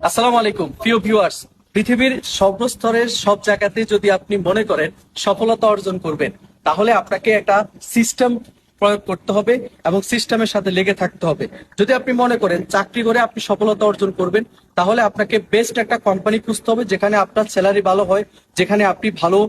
আসসালামু আলাইকুম প্রিয় ভিউয়ার্স। পৃথিবীর সর্বস্তরের সব জায়গাতে যদি আপনি মনে করেন সফলতা অর্জন করবেন, তাহলে আপনাকে একটা সিস্টেম প্রয়োগ করতে হবে এবং সিস্টেমের সাথে লেগে থাকতে হবে। যদি আপনি মনে করেন চাকরি করে আপনি সফলতা অর্জন করবেন, তাহলে আপনাকে বেস্ট একটা কোম্পানি খুঁজতে হবে যেখানে আপনার স্যালারি ভালো হয়, যেখানে আপনি ভালো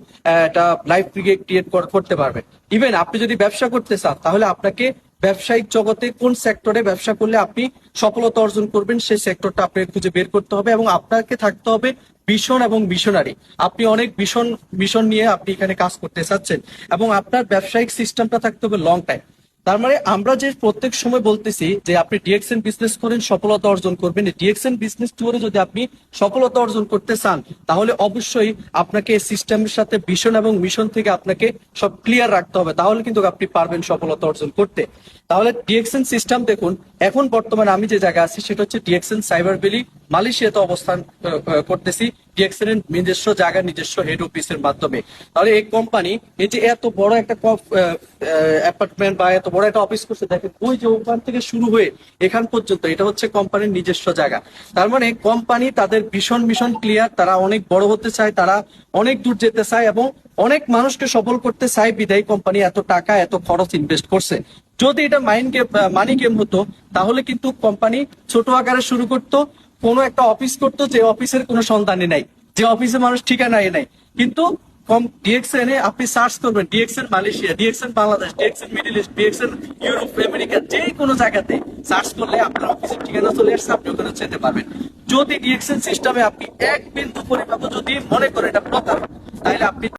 একটা লাইফ ক্রিয়েট করতে পারবেন। ইভেন আপনি যদি ব্যবসা করতে চান, তাহলে আপনাকে ব্যবসায়িক জগতে কোন সেক্টরে ব্যবসা করলে আপনি সফলতা অর্জন করবেন সেই সেক্টরটা আপনাকে খুঁজে বের করতে হবে এবং আপনাকে থাকতে হবে ভিশন এবং মিশনারি। আপনি অনেক মিশন নিয়ে আপনি এখানে কাজ করতে চাচ্ছেন এবং আপনার ব্যবসায়িক সিস্টেমটা থাকতে হবে লং টাইম। তার মানে আমরা যে প্রত্যেক সময় বলতেছি যে আপনি ডিএক্সএন বিজনেস করেন সফলতা অর্জন করবেন, ডিএক্সএন বিজনেস করে যদি আপনি সফলতা অর্জন করতে চান, তাহলে অবশ্যই আপনাকে সিস্টেমের সাথে ভিশন এবং মিশন থেকে আপনাকে সব ক্লিয়ার রাখতে হবে, তাহলে কিন্তু আপনি পারবেন সফলতা অর্জন করতে। তাহলে ডিএক্সএন সিস্টেম দেখুন, এখন বর্তমানে আমি যে জায়গায় আছি সেটা হচ্ছে ডিএক্সএন সাইবার ভ্যালি মালয়েশিয়াতে অবস্থান করতেছি, ডিএক্সএন এর নিজস্ব জায়গা নিজস্ব হেড অফিসের মাধ্যমে। তাহলে এই কোম্পানি এই যে এত বড় একটা অ্যাপার্টমেন্ট বা এত বড় একটা অফিস করছে, দেখেন ওই যে ওখান থেকে শুরু হয়ে এখান পর্যন্ত এটা হচ্ছে কোম্পানির নিজস্ব জায়গা। তার মানে কোম্পানি তাদের ভীষণ মিশন ক্লিয়ার, তারা অনেক বড় হতে চায়, তারা অনেক দূর যেতে চায় এবং অনেক মানুষকে সফল করতে চায়, বিদায়ী কোম্পানি এত টাকা এত খরচ ইনভেস্ট করছে। যদি এটা মানি গেম হতো, তাহলে কিন্তু কোম্পানি ছোট আকারে শুরু করতো, কোনো একটা অফিস করতো যে অফিসের কোনো সন্ধানই নাই, যে অফিসে মানুষ ঠিকানাই নাই। কিন্তু ডিএক্সএন এ আপনি সার্চ করবেন DXN Malaysia, DXN Bangladesh, DXN middle east, DXN Europe America, যে কোনো জায়গাতে সার্চ করলে আপনার অফিসের ঠিকানা চলে আসছে, আপনি ওখানে যেতে পারবেন। যদি ডিএক্সএন সিস্টেমে আপনি এক বিন্দু পরিমাপ যদি মনে করেন এটা প্রতারণা, তাহলে আপনি